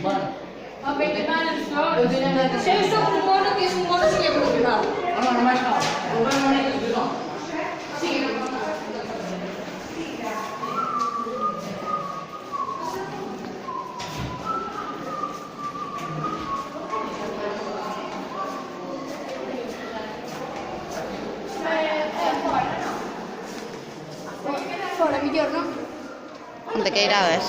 Bueno. A ver, hermano, Eu teño nada que se eu sou un mono, que es un mono sin evolucionar. Agora, máis calma. O ben bonitos que son. Sí. Fora, mellor, non? Onde que irades?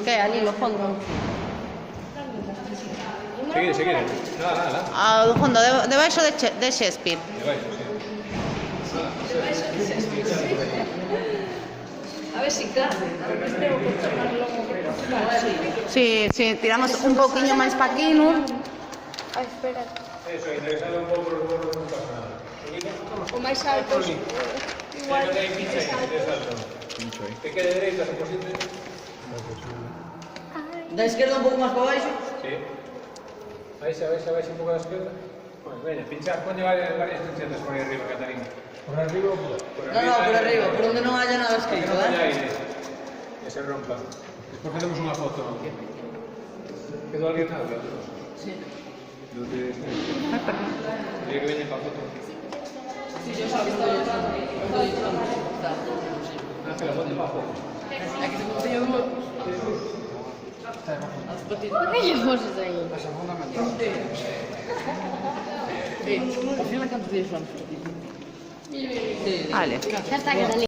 Que ali no fondo? Seguire. Nada. Ao fondo, debaixo de Shakespeare. Debaixo, sí. A ver si cabe. A ver, tengo que tomarlo. Si tiramos un pouquiño máis pa aquí, non? Ai, espera. Eso, interesado un pouco por el no pasa nada. O máis alto. Igual. No te pincha y te salto. Te quede derecha, si posible. Da esquerda un pouco máis para baixo. Sí. Vais un pouco a la izquierda. Bueno, venga, pinchar, ponle varias pinchetas por ahí arriba, Catarina. ¿Por arriba o por No, por arriba, por onde non haya nada Que escrito, no haya eh? aire. Que se rompa. Después hacemos una foto. ¿Quedó alguien nada? Sí. Oye, que viene para foto. Sí, yo sabía que estoy echando. Está. Ángela, ponte para foto. Aquí teño dúas. As patitas. Por que lle foses aí? Esa fundamental. Ao final, canto días vamos? Sí. Vale. Xa está, Catalina.